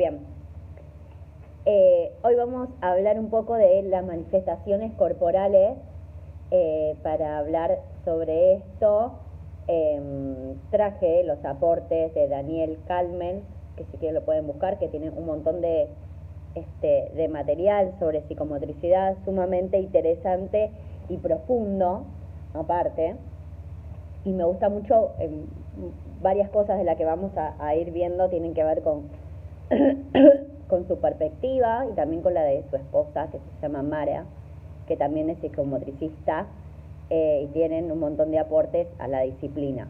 Bien. Hoy vamos a hablar un poco de las manifestaciones corporales. Para hablar sobre esto, traje los aportes de Daniel Kalmen, que si quieren lo pueden buscar, que tiene un montón de material sobre psicomotricidad sumamente interesante y profundo, aparte. Y me gusta mucho, varias cosas de las que vamos a ir viendo tienen que ver con con su perspectiva y también con la de su esposa, que se llama Mara, que también es psicomotricista, y tienen un montón de aportes a la disciplina.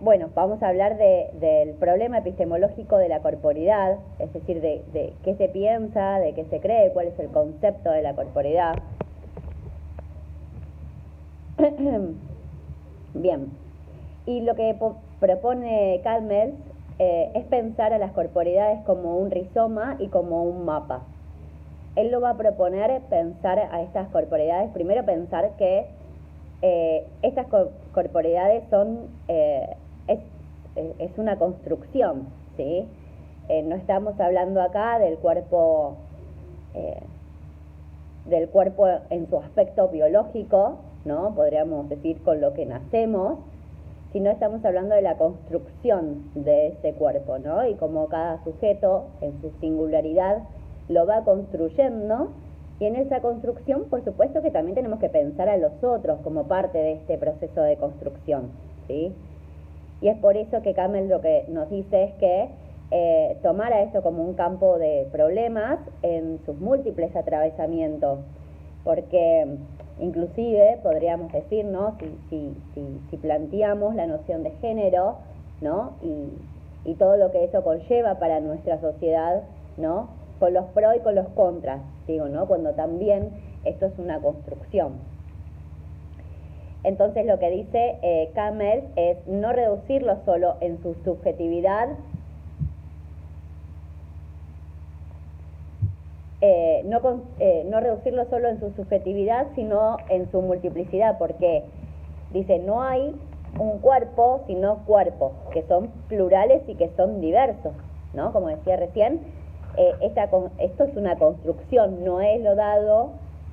Bueno, vamos a hablar del problema epistemológico de la corporidad, es decir, de qué se piensa, de qué se cree, cuál es el concepto de la corporidad. Bien, y lo que propone Kalmen es pensar a las corporidades como un rizoma y como un mapa. Él lo va a proponer pensar a estas corporidades, primero pensar que estas corporidades son, es una construcción, ¿sí? No estamos hablando acá del cuerpo en su aspecto biológico, ¿no? Podríamos decir con lo que nacemos, sino estamos hablando de la construcción de ese cuerpo, ¿no? Y como cada sujeto en su singularidad lo va construyendo, y en esa construcción, por supuesto que también tenemos que pensar a los otros como parte de este proceso de construcción, ¿sí? Y es por eso que Kalmen lo que nos dice es que tomar a esto como un campo de problemas en sus múltiples atravesamientos, porque inclusive podríamos decir, ¿no? Si planteamos la noción de género, ¿no? Y todo lo que eso conlleva para nuestra sociedad, ¿no? Con los pros y con los contras, digo, ¿no? Cuando también esto es una construcción. Entonces lo que dice Kalmen es no reducirlo solo en su subjetividad, no reducirlo solo en su subjetividad, sino en su multiplicidad, porque dice, no hay un cuerpo, sino cuerpos, que son plurales y que son diversos, ¿no? Como decía recién, esto es una construcción, no es lo dado,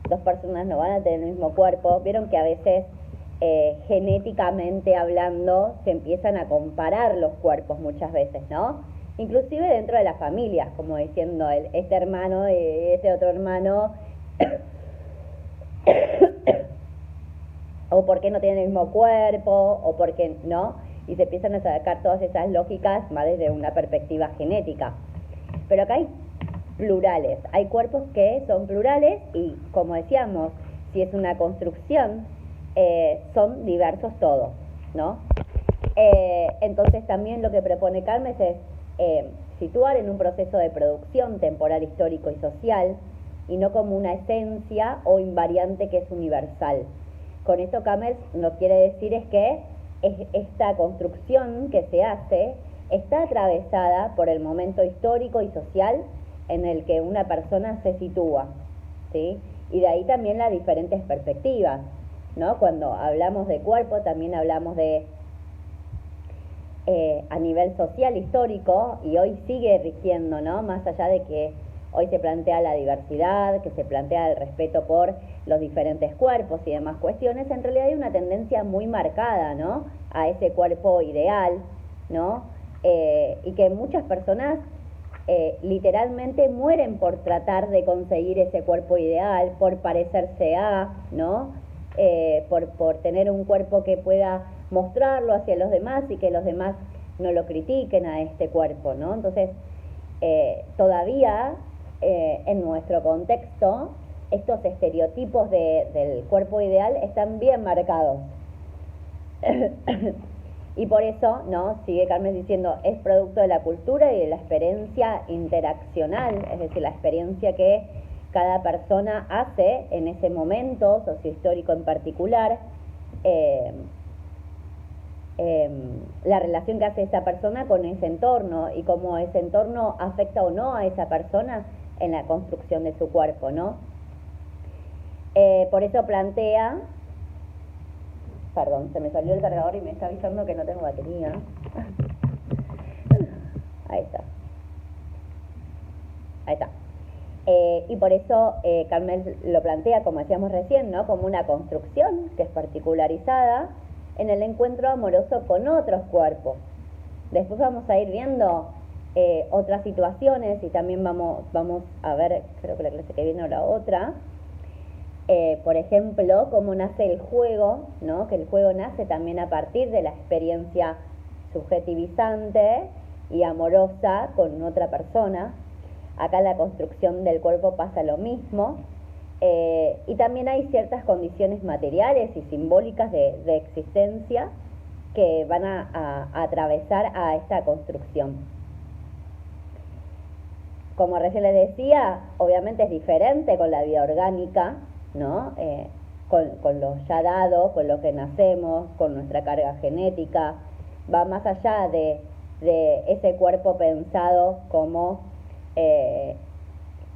dos personas no van a tener el mismo cuerpo. Vieron que a veces, genéticamente hablando, se empiezan a comparar los cuerpos muchas veces, ¿no? Inclusive dentro de las familias, como diciendo, este hermano y este otro hermano, o por qué no tienen el mismo cuerpo, o por qué no, y se empiezan a sacar todas esas lógicas más desde una perspectiva genética. Pero acá hay plurales, hay cuerpos que son plurales y, como decíamos, si es una construcción, son diversos todos, ¿no? Entonces también lo que propone Kalmen es situar en un proceso de producción temporal, histórico y social, y no como una esencia o invariante que es universal. Con esto Kalmen nos quiere decir es que esta construcción que se hace está atravesada por el momento histórico y social en el que una persona se sitúa, ¿sí? Y de ahí también las diferentes perspectivas, ¿no? Cuando hablamos de cuerpo también hablamos de a nivel social histórico, y hoy sigue rigiendo, ¿no? Más allá de que hoy se plantea la diversidad, que se plantea el respeto por los diferentes cuerpos y demás cuestiones, en realidad hay una tendencia muy marcada, ¿no? A ese cuerpo ideal, ¿no? Y que muchas personas literalmente mueren por tratar de conseguir ese cuerpo ideal, por parecerse a, ¿no? Por tener un cuerpo que pueda mostrarlo hacia los demás y que los demás no lo critiquen a este cuerpo, ¿no? Entonces, todavía en nuestro contexto, estos estereotipos del cuerpo ideal están bien marcados. Y por eso, ¿no? Sigue Kalmen diciendo, es producto de la cultura y de la experiencia interaccional, es decir, la experiencia que cada persona hace en ese momento sociohistórico en particular, la relación que hace esa persona con ese entorno y cómo ese entorno afecta o no a esa persona en la construcción de su cuerpo, ¿no? Por eso plantea, perdón, se me salió el cargador y me está avisando que no tengo batería. Ahí está. Ahí está. Y por eso Carmel lo plantea, como decíamos recién, ¿no? Como una construcción que es particularizada en el encuentro amoroso con otros cuerpos. Después vamos a ir viendo otras situaciones y también vamos a ver, creo que la clase que viene o la otra, por ejemplo, cómo nace el juego, ¿no? Que el juego nace también a partir de la experiencia subjetivizante y amorosa con otra persona. Acá en la construcción del cuerpo pasa lo mismo. Y también hay ciertas condiciones materiales y simbólicas de existencia que van a atravesar a esta construcción. Como recién les decía, obviamente es diferente con la vida orgánica, ¿no? Con lo ya dado, con lo que nacemos, con nuestra carga genética. Va más allá de ese cuerpo pensado como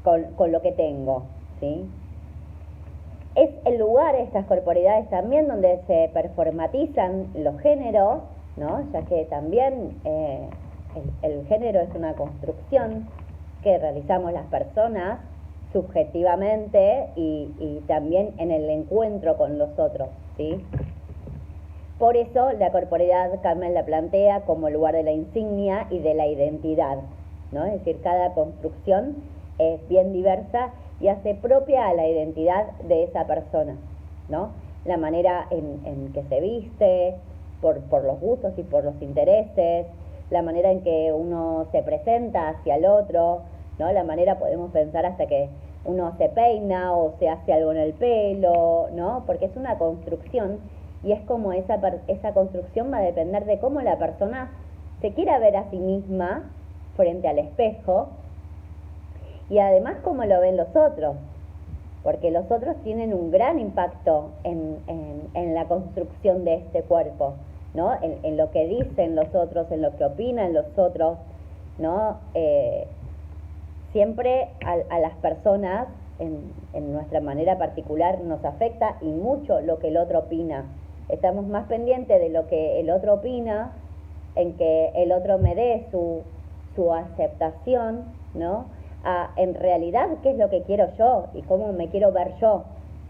con lo que tengo, ¿sí? Es el lugar, estas corporeidades también, donde se performatizan los géneros, ¿no? Ya que también el género es una construcción que realizamos las personas subjetivamente y también en el encuentro con los otros, ¿sí? Por eso la corporeidad Carmen la plantea como lugar de la insignia y de la identidad, ¿no? Es decir, cada construcción es bien diversa y hace propia a la identidad de esa persona, ¿no? La manera en que se viste, por los gustos y por los intereses, la manera en que uno se presenta hacia el otro, ¿no? La manera, podemos pensar, hasta que uno se peina o se hace algo en el pelo, ¿no? Porque es una construcción y es como esa construcción va a depender de cómo la persona se quiera ver a sí misma frente al espejo y además cómo lo ven los otros, porque los otros tienen un gran impacto en la construcción de este cuerpo, ¿no? En lo que dicen los otros, en lo que opinan los otros, ¿no? Siempre a las personas, en nuestra manera particular, nos afecta y mucho lo que el otro opina. Estamos más pendientes de lo que el otro opina, en que el otro me dé su aceptación, ¿no? En realidad qué es lo que quiero yo y cómo me quiero ver yo.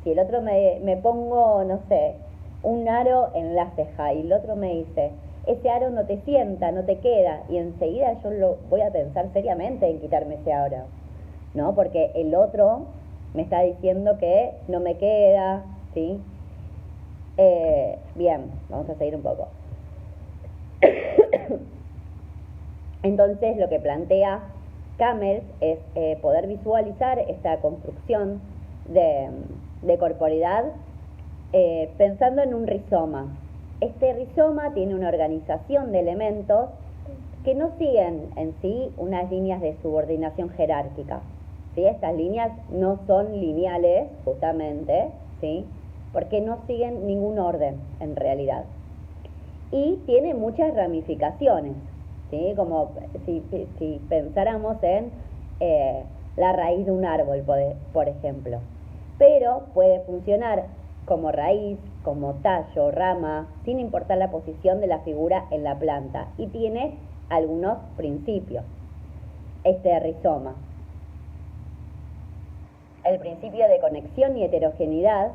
Si el otro me pongo, no sé, un aro en la ceja y el otro me dice, ese aro no te sienta, no te queda, y enseguida yo lo voy a pensar seriamente en quitarme ese aro, ¿no? Porque el otro me está diciendo que no me queda, ¿sí? Bien, vamos a seguir un poco. Entonces lo que plantea Camels es poder visualizar esta construcción de corporeidad pensando en un rizoma. Este rizoma tiene una organización de elementos que no siguen en sí unas líneas de subordinación jerárquica, ¿sí? Estas líneas no son lineales, justamente, ¿sí? Porque no siguen ningún orden en realidad. Y tiene muchas ramificaciones, ¿sí? Como si pensáramos en la raíz de un árbol, por ejemplo. Pero puede funcionar como raíz, como tallo, rama, sin importar la posición de la figura en la planta. Y tiene algunos principios, este rizoma. El principio de conexión y heterogeneidad,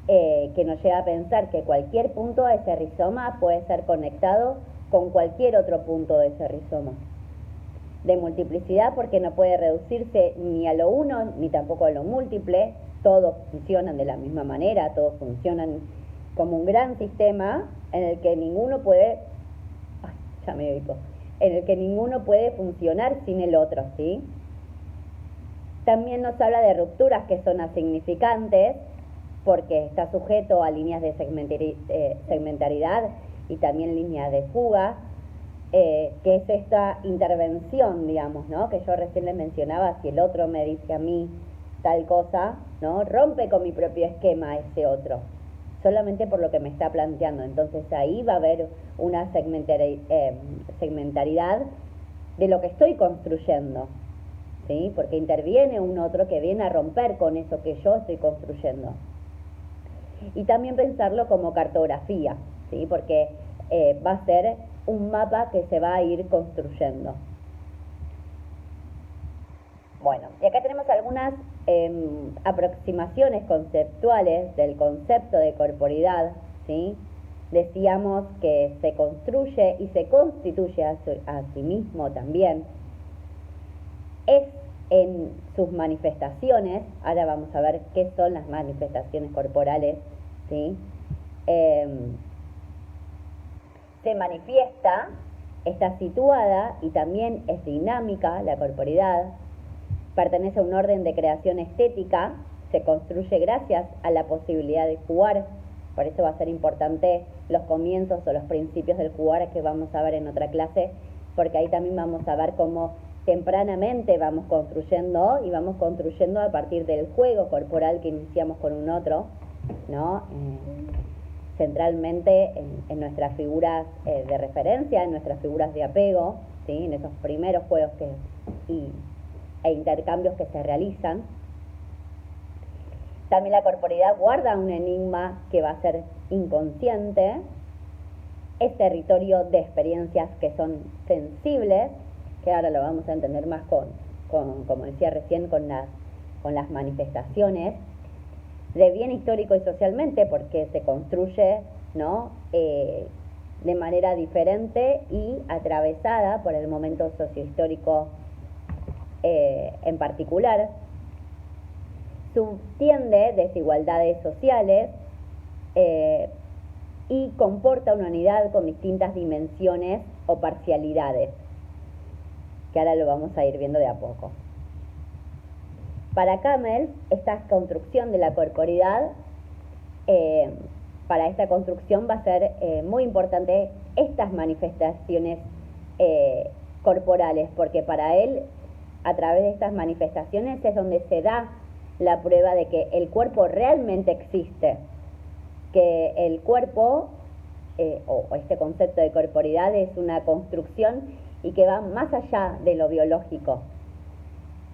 que nos lleva a pensar que cualquier punto de ese rizoma puede ser conectado con cualquier otro punto de ese rizoma. De multiplicidad, porque no puede reducirse ni a lo uno ni tampoco a lo múltiple. Todos funcionan de la misma manera, todos funcionan como un gran sistema en el que ninguno puede, en el que ninguno puede funcionar sin el otro, ¿sí? También nos habla de rupturas que son asignificantes, porque está sujeto a líneas de segmentaridad y también líneas de fuga, que es esta intervención, digamos, ¿no? Que yo recién les mencionaba, si el otro me dice a mí tal cosa, ¿no? Rompe con mi propio esquema ese otro, solamente por lo que me está planteando. Entonces ahí va a haber una segmentaridad de lo que estoy construyendo, ¿sí? Porque interviene un otro que viene a romper con eso que yo estoy construyendo. Y también pensarlo como cartografía, ¿sí? Porque va a ser un mapa que se va a ir construyendo. Bueno, y acá tenemos algunas aproximaciones conceptuales del concepto de corporidad, ¿sí? Decíamos que se construye y se constituye a sí mismo también. Es en sus manifestaciones, ahora vamos a ver qué son las manifestaciones corporales, ¿sí? Se manifiesta, está situada y también es dinámica la corporidad, pertenece a un orden de creación estética, se construye gracias a la posibilidad de jugar, por eso va a ser importante los comienzos o los principios del jugar que vamos a ver en otra clase, porque ahí también vamos a ver cómo tempranamente vamos construyendo y vamos construyendo a partir del juego corporal que iniciamos con un otro, ¿no? Centralmente en nuestras figuras de referencia, en nuestras figuras de apego, ¿sí? En esos primeros juegos e intercambios que se realizan. También la corporidad guarda un enigma que va a ser inconsciente, es territorio de experiencias que son sensibles, que ahora lo vamos a entender más como decía recién, con las manifestaciones, de bien histórico y socialmente, porque se construye, ¿no? De manera diferente y atravesada por el momento sociohistórico en particular. Subtiende desigualdades sociales y comporta una unidad con distintas dimensiones o parcialidades, que ahora lo vamos a ir viendo de a poco. Para Campbell, esta construcción de la corporidad, para esta construcción va a ser muy importante estas manifestaciones corporales, porque para él, a través de estas manifestaciones es donde se da la prueba de que el cuerpo realmente existe, que el cuerpo, o este concepto de corporidad, es una construcción y que va más allá de lo biológico,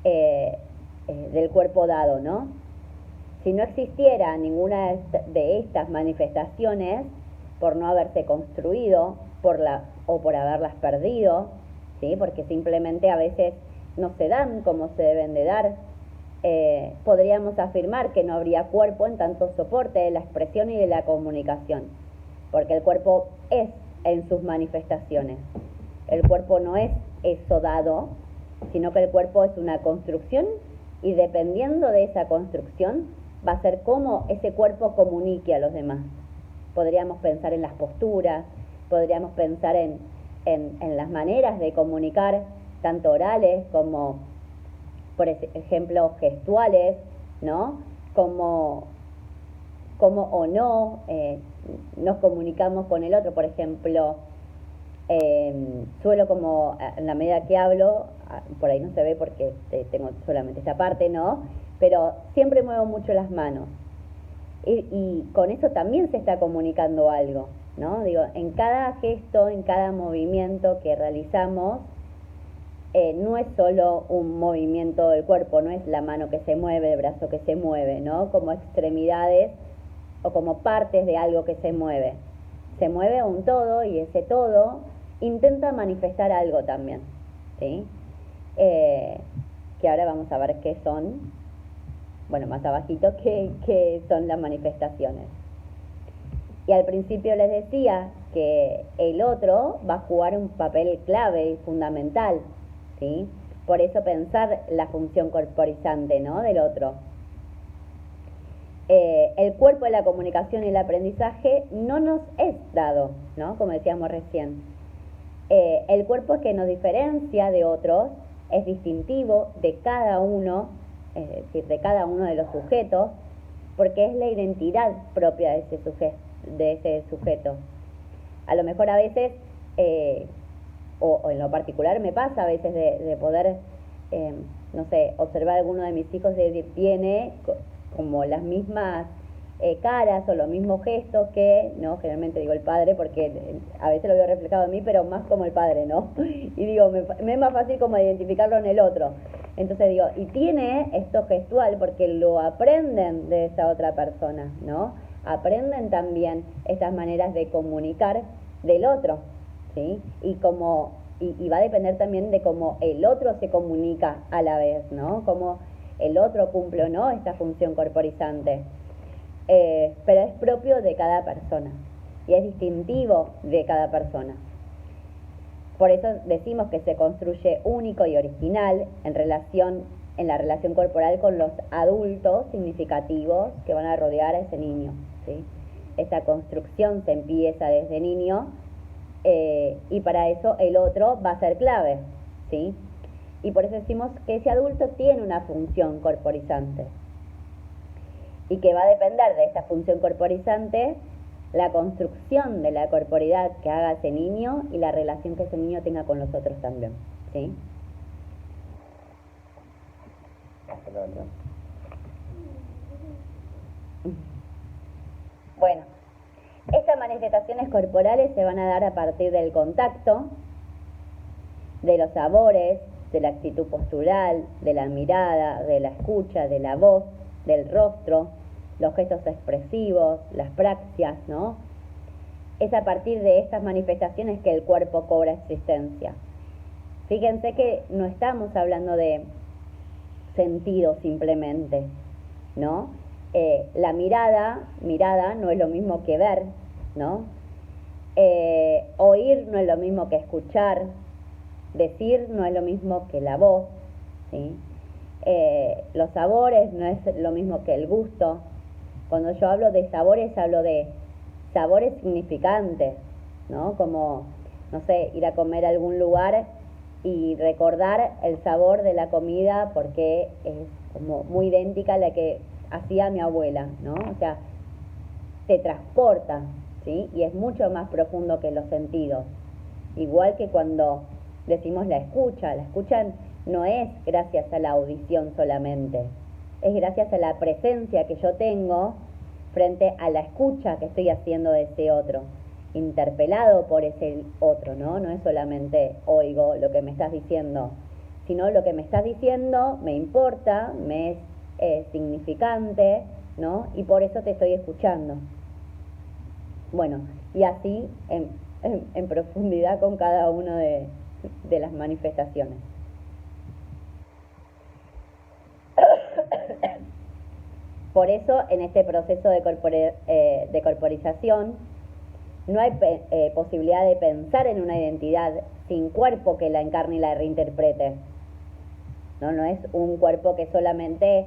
del cuerpo dado, ¿no? Si no existiera ninguna de estas manifestaciones, por no haberse construido, o por haberlas perdido, ¿sí? Porque simplemente a veces no se dan como se deben de dar, podríamos afirmar que no habría cuerpo en tanto soporte de la expresión y de la comunicación, porque el cuerpo es en sus manifestaciones. El cuerpo no es eso dado, sino que el cuerpo es una construcción, y dependiendo de esa construcción va a ser cómo ese cuerpo comunique a los demás. Podríamos pensar en las posturas, podríamos pensar en las maneras de comunicar, tanto orales como, por ejemplo, gestuales, ¿no? Como o no nos comunicamos con el otro. Por ejemplo, suelo, como en la medida que hablo, por ahí no se ve porque tengo solamente esta parte, ¿no? Pero siempre muevo mucho las manos, y con eso también se está comunicando algo, ¿no? Digo, en cada gesto, en cada movimiento que realizamos, no es solo un movimiento del cuerpo, no es la mano que se mueve, el brazo que se mueve, ¿no? Como extremidades o como partes de algo que se mueve. Se mueve un todo, y ese todo intenta manifestar algo también, ¿sí? Que ahora vamos a ver qué son, bueno, más abajito, qué son las manifestaciones. Y al principio les decía que el otro va a jugar un papel clave y fundamental, ¿sí? Por eso pensar la función corporizante, ¿no?, del otro. El cuerpo de la comunicación y el aprendizaje no nos es dado, ¿no?, como decíamos recién. El cuerpo que nos diferencia de otros, es distintivo de cada uno, es decir, de cada uno de los sujetos, porque es la identidad propia de ese sujeto. A lo mejor a veces, o en lo particular me pasa a veces de poder, no sé, observar a alguno de mis hijos que tiene como las mismas caras o los mismos gestos que, ¿no? Generalmente digo el padre, porque a veces lo veo reflejado en mí, pero más como el padre, ¿no? Y digo, me es más fácil como identificarlo en el otro. Entonces digo, y tiene esto gestual porque lo aprenden de esa otra persona, ¿no? Aprenden también estas maneras de comunicar del otro, ¿sí? Y como y va a depender también de cómo el otro se comunica a la vez, ¿no? Cómo el otro cumple o no esta función corporizante. Pero es propio de cada persona y es distintivo de cada persona. Por eso decimos que se construye único y original en la relación corporal con los adultos significativos que van a rodear a ese niño, ¿sí? Esta construcción se empieza desde niño y para eso el otro va a ser clave, ¿sí? Y por eso decimos que ese adulto tiene una función corporizante y que va a depender de esta función corporizante la construcción de la corporidad que haga ese niño y la relación que ese niño tenga con los otros también, ¿sí? Bueno, estas manifestaciones corporales se van a dar a partir del contacto, de los sabores, de la actitud postural, de la mirada, de la escucha, de la voz, del rostro, los gestos expresivos, las praxias, ¿no? Es a partir de estas manifestaciones que el cuerpo cobra existencia. Fíjense que no estamos hablando de sentido simplemente, ¿no? La mirada no es lo mismo que ver, ¿no? Oír no es lo mismo que escuchar, decir no es lo mismo que la voz, ¿sí? Los sabores no es lo mismo que el gusto. Cuando yo hablo de sabores, hablo de sabores significantes, ¿no? Como, no sé, ir a comer a algún lugar y recordar el sabor de la comida porque es como muy idéntica a la que hacía mi abuela, ¿no? O sea, te transporta, ¿sí? Y es mucho más profundo que los sentidos. Igual que cuando decimos la escucha no es gracias a la audición solamente, es gracias a la presencia que yo tengo frente a la escucha que estoy haciendo de ese otro, interpelado por ese otro, ¿no? No es solamente oigo lo que me estás diciendo, sino lo que me estás diciendo me importa, me es significante, ¿no? Y por eso te estoy escuchando. Bueno, y así en profundidad con cada una de las manifestaciones. Por eso, en este proceso de corporización, no hay posibilidad de pensar en una identidad sin cuerpo que la encarne y la reinterprete. No es un cuerpo que solamente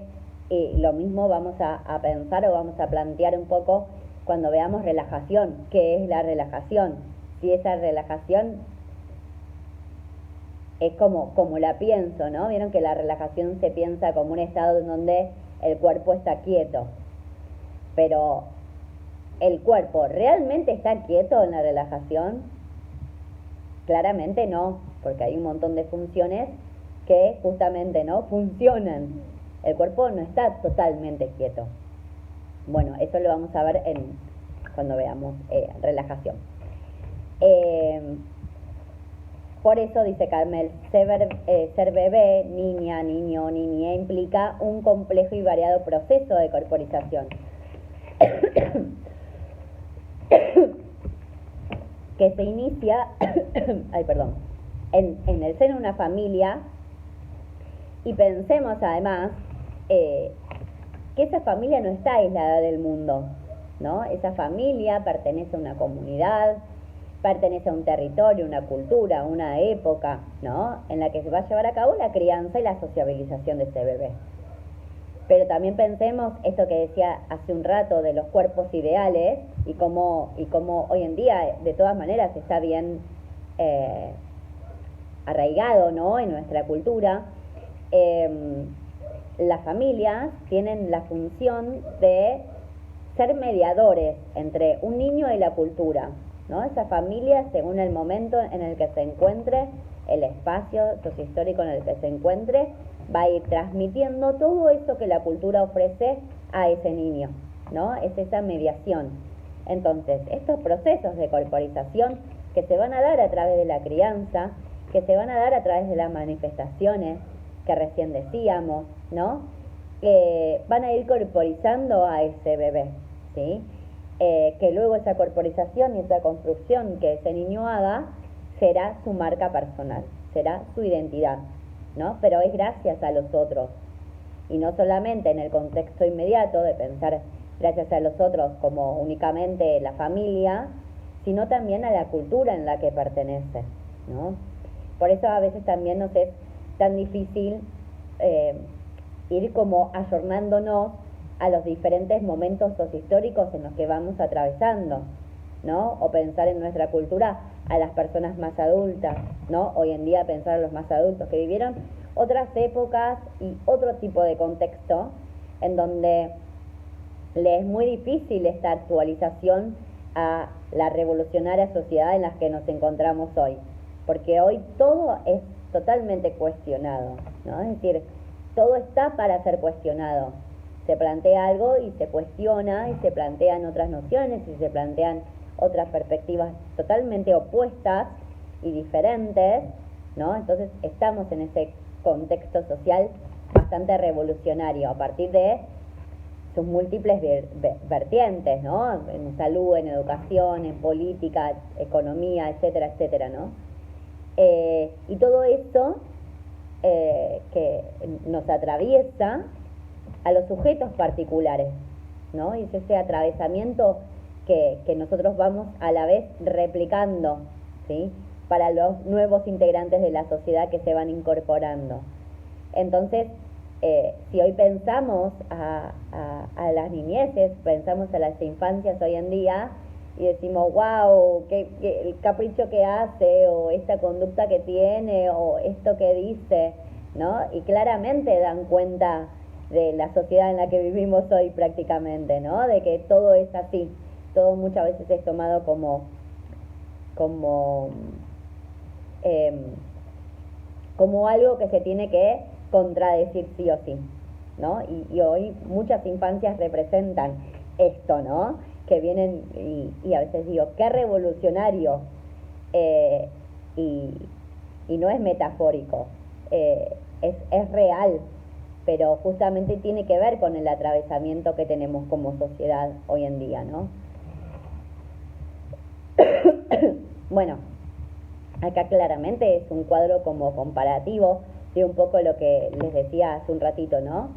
lo mismo vamos a pensar o vamos a plantear un poco cuando veamos relajación. ¿Qué es la relajación? Si esa relajación es como la pienso, ¿no? Vieron que la relajación se piensa como un estado en donde el cuerpo está quieto. Pero, ¿el cuerpo realmente está quieto en la relajación? Claramente no, porque hay un montón de funciones que justamente no funcionan. El cuerpo no está totalmente quieto. Bueno, eso lo vamos a ver cuando veamos relajación. Por eso, dice Carmel, ser bebé, niña, niño, niña, implica un complejo y variado proceso de corporización. Que se inicia en el seno de una familia, y pensemos además que esa familia no está aislada del mundo, ¿no? Esa familia pertenece a una comunidad, pertenece a un territorio, una cultura, una época, ¿no? En la que se va a llevar a cabo la crianza y la sociabilización de ese bebé. Pero también pensemos esto que decía hace un rato de los cuerpos ideales y cómo hoy en día de todas maneras está bien arraigado, ¿no? En nuestra cultura. Las familias tienen la función de ser mediadores entre un niño y la cultura, ¿no? Esa familia, según el momento en el que se encuentre, el espacio sociohistórico en el que se encuentre, va a ir transmitiendo todo eso que la cultura ofrece a ese niño, ¿no? Es esa mediación. Entonces, estos procesos de corporización que se van a dar a través de la crianza, que se van a dar a través de las manifestaciones que recién decíamos, ¿no? Van a ir corporizando a ese bebé, ¿sí? Que luego esa corporización y esa construcción que ese niño haga será su marca personal, será su identidad, ¿no? Pero es gracias a los otros. Y no solamente en el contexto inmediato de pensar gracias a los otros como únicamente la familia, sino también a la cultura en la que pertenece, ¿no? Por eso a veces también nos es tan difícil ir como ayornándonos a los diferentes momentos sociohistóricos en los que vamos atravesando, ¿no? O pensar en nuestra cultura a las personas más adultas, ¿no? Hoy en día pensar a los más adultos que vivieron otras épocas y otro tipo de contexto en donde le es muy difícil esta actualización a la revolucionaria sociedad en la que nos encontramos hoy, porque hoy todo es totalmente cuestionado, ¿no? Es decir, todo está para ser cuestionado. Se plantea algo y se cuestiona y se plantean otras nociones y se plantean otras perspectivas totalmente opuestas y diferentes, ¿no? Entonces estamos en ese contexto social bastante revolucionario a partir de sus múltiples vertientes, ¿no? En salud, en educación, en política, economía, etcétera, etcétera, ¿no? Y todo eso que nos atraviesa a los sujetos particulares, ¿no? Y es ese atravesamiento que nosotros vamos a la vez replicando, ¿sí? Para los nuevos integrantes de la sociedad que se van incorporando. Entonces, si hoy pensamos a las niñeces, pensamos a las infancias hoy en día y decimos, wow, qué el capricho que hace, o esta conducta que tiene, o esto que dice, ¿no? Y claramente dan cuenta de la sociedad en la que vivimos hoy prácticamente, ¿no? De que todo es así, todo muchas veces es tomado como algo que se tiene que contradecir sí o sí, ¿no? Y hoy muchas infancias representan esto, ¿no? Que vienen y a veces digo, qué revolucionario, y no es metafórico, es real, pero justamente tiene que ver con el atravesamiento que tenemos como sociedad hoy en día, ¿no? Bueno, acá claramente es un cuadro como comparativo de un poco lo que les decía hace un ratito, ¿no?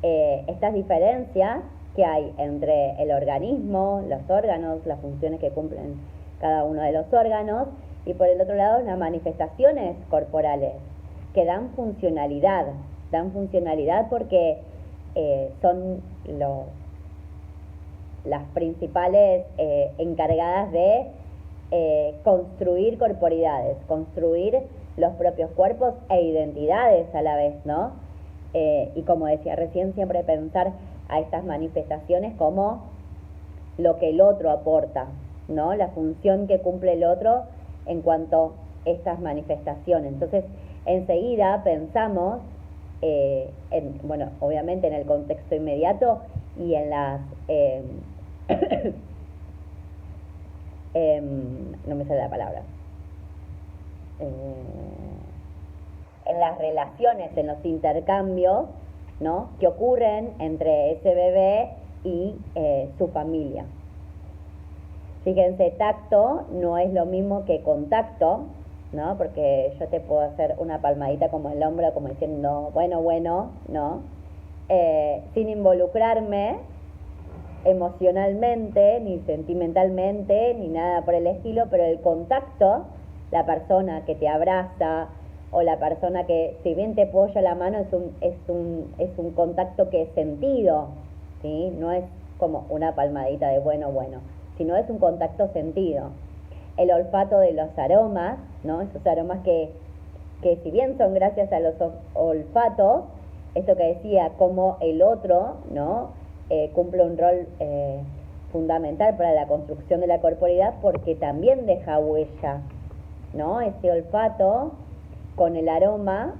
Estas diferencias que hay entre el organismo, los órganos, las funciones que cumplen cada uno de los órganos, y por el otro lado las manifestaciones corporales que dan funcionalidad porque son las principales encargadas de construir corporidades, construir los propios cuerpos e identidades a la vez, ¿no? Y como decía recién, siempre pensar a estas manifestaciones como lo que el otro aporta, ¿no? La función que cumple el otro en cuanto a estas manifestaciones. Entonces, enseguida pensamos, bueno, obviamente en el contexto inmediato y en las... no me sale la palabra. En las relaciones, en los intercambios, ¿no? Que ocurren entre ese bebé y su familia. Fíjense, tacto no es lo mismo que contacto, ¿no? Porque yo te puedo hacer una palmadita como el hombro, como diciendo, bueno, ¿no? Sin involucrarme emocionalmente, ni sentimentalmente, ni nada por el estilo, pero el contacto, la persona que te abraza, o la persona que, si bien te apoya la mano, es un contacto que es sentido, ¿sí? No es como una palmadita de bueno, sino es un contacto sentido. El olfato de los aromas, ¿no? Esos aromas que si bien son gracias a los olfatos, esto que decía, como el otro, ¿no? Cumple un rol fundamental para la construcción de la corporidad, porque también deja huella, ¿no? Ese olfato con el aroma,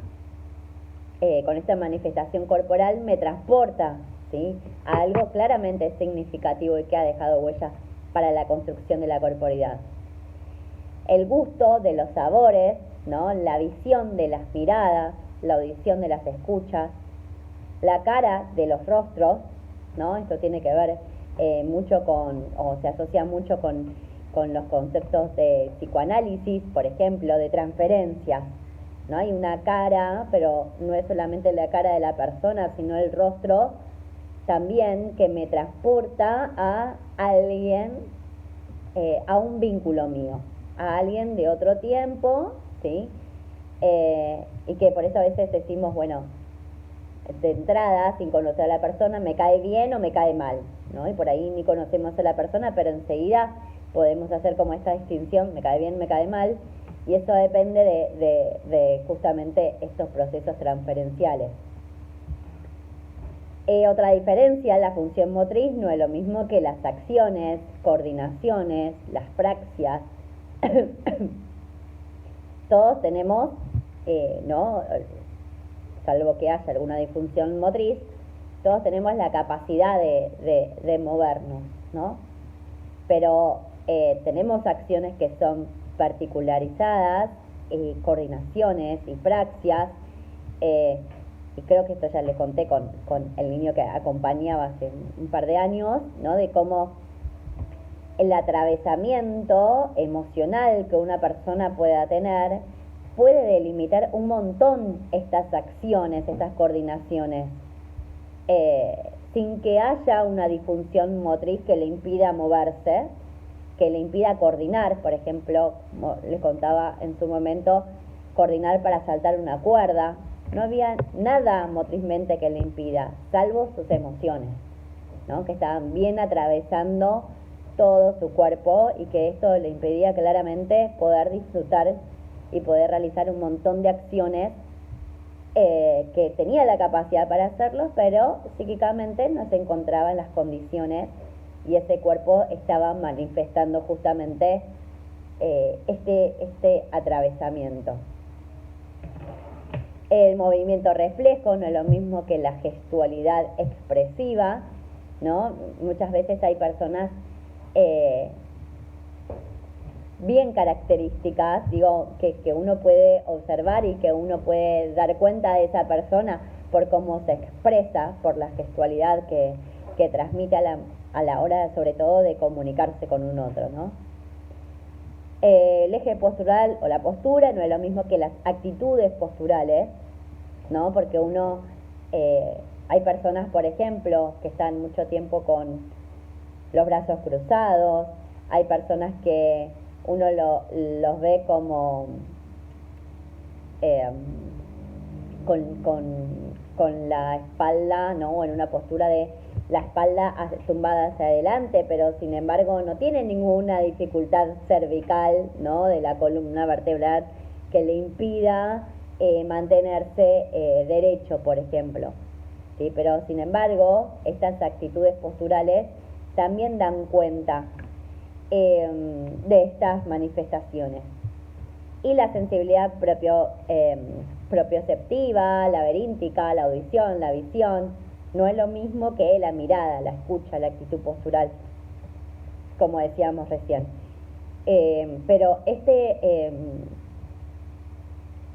con esta manifestación corporal, me transporta, ¿sí? A algo claramente significativo y que ha dejado huella para la construcción de la corporidad. El gusto de los sabores, ¿no? La visión de las miradas, la audición de las escuchas, la cara de los rostros, ¿no? Esto tiene que ver mucho con, o se asocia mucho con con los conceptos de psicoanálisis, por ejemplo, de transferencias. ¿No? Hay una cara, pero no es solamente la cara de la persona, sino el rostro también que me transporta a alguien, a un vínculo mío, a alguien de otro tiempo, ¿sí? Y que por eso a veces decimos, bueno, de entrada, sin conocer a la persona, me cae bien o me cae mal, ¿no? Y por ahí ni conocemos a la persona, pero enseguida podemos hacer como esta distinción, me cae bien, me cae mal, y eso depende de justamente estos procesos transferenciales. Otra diferencia, la función motriz no es lo mismo que las acciones, coordinaciones, las praxias. Todos tenemos, ¿no? Salvo que haya alguna disfunción motriz, todos tenemos la capacidad de movernos, ¿no? Pero tenemos acciones que son particularizadas, coordinaciones y praxias, y creo que esto ya les conté con el niño que acompañaba hace un par de años, ¿no? De cómo el atravesamiento emocional que una persona pueda tener puede delimitar un montón estas acciones, estas coordinaciones, sin que haya una disfunción motriz que le impida moverse, que le impida coordinar. Por ejemplo, como les contaba en su momento, coordinar para saltar una cuerda. No había nada motrizmente que le impida, salvo sus emociones, ¿no? Que estaban bien atravesando todo su cuerpo y que esto le impedía claramente poder disfrutar y poder realizar un montón de acciones que tenía la capacidad para hacerlo, pero psíquicamente no se encontraba en las condiciones y ese cuerpo estaba manifestando justamente este atravesamiento. El movimiento reflejo no es lo mismo que la gestualidad expresiva, ¿no? Muchas veces hay personas bien características, digo, que uno puede observar y que uno puede dar cuenta de esa persona por cómo se expresa, por la gestualidad que transmite a la hora, sobre todo, de comunicarse con un otro, ¿no? El eje postural o la postura no es lo mismo que las actitudes posturales, ¿no? Porque hay personas, por ejemplo, que están mucho tiempo con los brazos cruzados, hay personas que uno los ve como con la espalda, ¿no? En una postura de la espalda tumbada hacia adelante, pero sin embargo no tiene ninguna dificultad cervical, ¿no? De la columna vertebral que le impida mantenerse derecho, por ejemplo, ¿sí? Pero sin embargo estas actitudes posturales también dan cuenta de estas manifestaciones. Y la sensibilidad propioceptiva, laberíntica, la audición, la visión, no es lo mismo que la mirada, la escucha, la actitud postural, como decíamos recién. Pero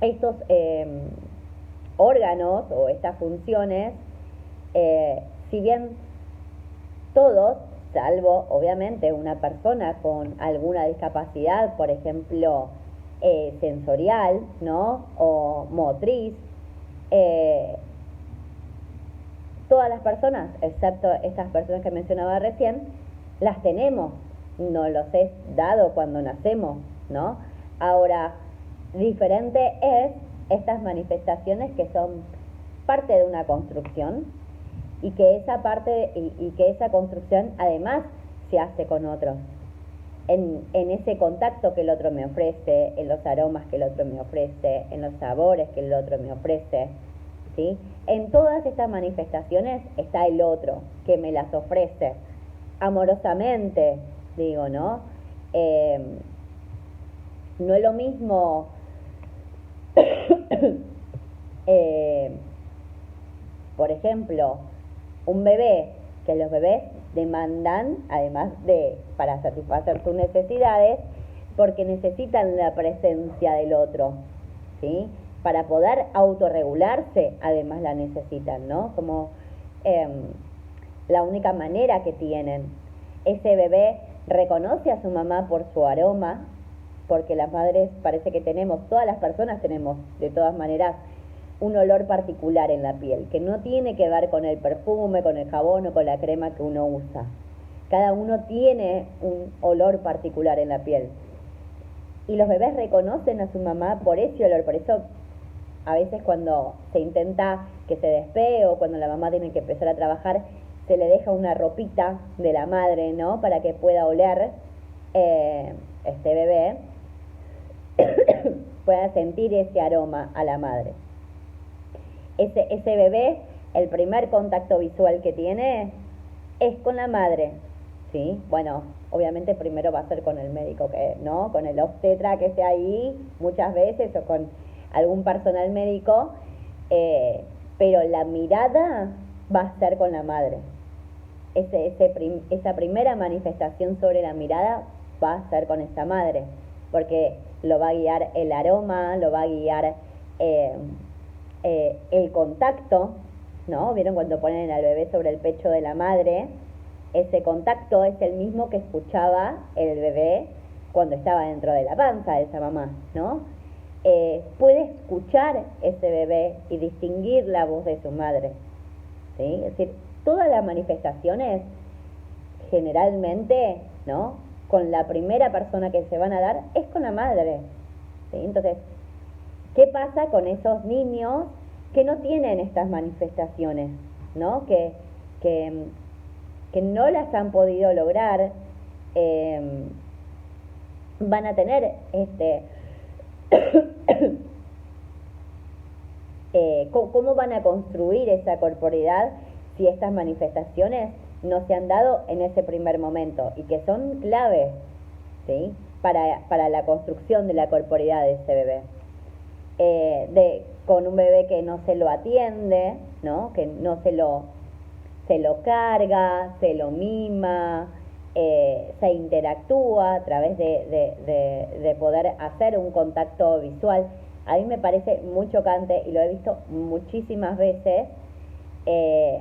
estos órganos o estas funciones, si bien todos, salvo obviamente una persona con alguna discapacidad, por ejemplo, sensorial, ¿no? O motriz, todas las personas, excepto estas personas que mencionaba recién, las tenemos, nos los es dado cuando nacemos, ¿no? Ahora, diferente es estas manifestaciones que son parte de una construcción y que esa parte y que esa construcción además se hace con otros, en ese contacto que el otro me ofrece, en los aromas que el otro me ofrece, en los sabores que el otro me ofrece, ¿sí? En todas estas manifestaciones está el otro que me las ofrece amorosamente, digo, ¿no? No es lo mismo por ejemplo, un bebé, que los bebés demandan, además para satisfacer sus necesidades, porque necesitan la presencia del otro, ¿sí? Para poder autorregularse, además la necesitan, ¿no? Como la única manera que tienen. Ese bebé reconoce a su mamá por su aroma, porque las madres parece que tenemos, todas las personas tenemos de todas maneras un olor particular en la piel, que no tiene que ver con el perfume, con el jabón o con la crema que uno usa. Cada uno tiene un olor particular en la piel. Y los bebés reconocen a su mamá por ese olor, por eso a veces cuando se intenta que se despegue o cuando la mamá tiene que empezar a trabajar, se le deja una ropita de la madre, ¿no? Para que pueda oler este bebé, pueda sentir ese aroma a la madre. Ese bebé, el primer contacto visual que tiene es con la madre, ¿sí? Bueno, obviamente primero va a ser con el médico, ¿no? Con el obstetra que esté ahí muchas veces o con algún personal médico, pero la mirada va a ser con la madre. Esa primera manifestación sobre la mirada va a ser con esa madre, porque lo va a guiar el aroma, lo va a guiar el contacto, ¿no? ¿Vieron cuando ponen al bebé sobre el pecho de la madre? Ese contacto es el mismo que escuchaba el bebé cuando estaba dentro de la panza de esa mamá, ¿no? Puede escuchar ese bebé y distinguir la voz de su madre, ¿sí? Es decir, todas las manifestaciones generalmente, ¿no? Con la primera persona que se van a dar es con la madre, ¿sí? Entonces, ¿qué pasa con esos niños que no tienen estas manifestaciones, ¿no? Que no las han podido lograr? Van a tener ¿cómo van a construir esa corporeidad si estas manifestaciones no se han dado en ese primer momento y que son claves, ¿sí? para la construcción de la corporeidad de ese bebé? Con un bebé que no se lo atiende, ¿no? Que no se lo carga, se lo mima, se interactúa a través de poder hacer un contacto visual. A mí me parece muy chocante, y lo he visto muchísimas veces,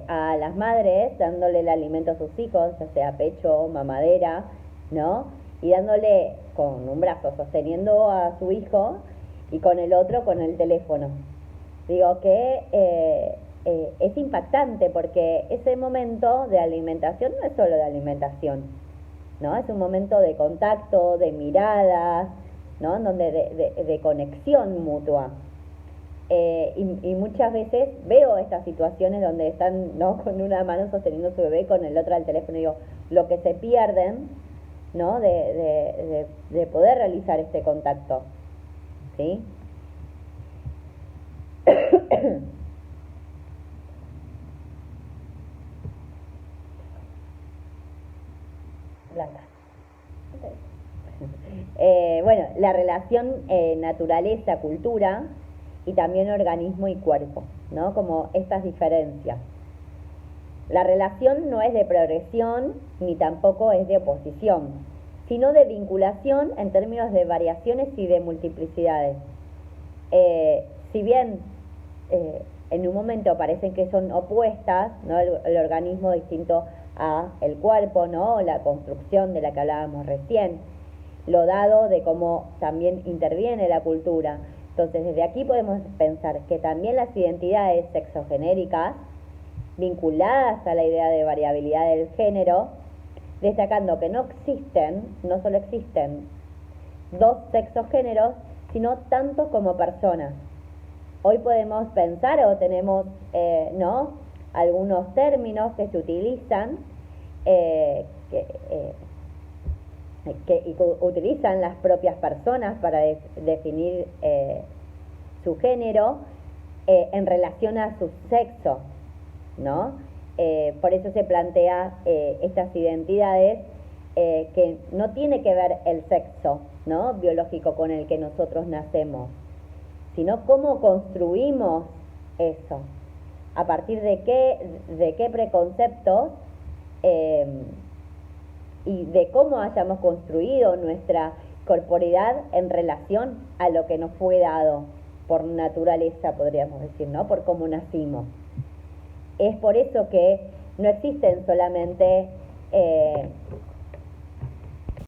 a las madres dándole el alimento a sus hijos, ya sea pecho, mamadera, ¿no? Y dándole con un brazo, sosteniendo a su hijo, y con el otro con el teléfono. Digo que es impactante porque ese momento de alimentación no es solo de alimentación, ¿no? Es un momento de contacto, de miradas, ¿no? Donde de conexión mutua. Y muchas veces veo estas situaciones donde están, ¿no? Con una mano sosteniendo a su bebé, con el otro al teléfono, y digo, lo que se pierden, ¿no? De poder realizar este contacto, ¿sí? Blanca. Bueno, la relación naturaleza-cultura y también organismo y cuerpo, ¿no? Como estas diferencias. La relación no es de progresión ni tampoco es de oposición, sino de vinculación en términos de variaciones y de multiplicidades. Si bien en un momento parecen que son opuestas, ¿no? El organismo distinto a el cuerpo, ¿no? La construcción de la que hablábamos recién, lo dado de cómo también interviene la cultura. Entonces, desde aquí podemos pensar que también las identidades sexogenéricas, vinculadas a la idea de variabilidad del género, destacando que no solo existen dos sexogéneros, sino tantos como personas. Hoy podemos pensar o tenemos, ¿no? algunos términos que se utilizan, que utilizan las propias personas para definir su género en relación a su sexo, ¿no? Por eso se plantea estas identidades que no tiene que ver el sexo, ¿no? biológico con el que nosotros nacemos, sino cómo construimos eso, a partir de qué preconceptos y de cómo hayamos construido nuestra corporeidad en relación a lo que nos fue dado por naturaleza, podríamos decir, ¿no? Por cómo nacimos. Es por eso que no existen solamente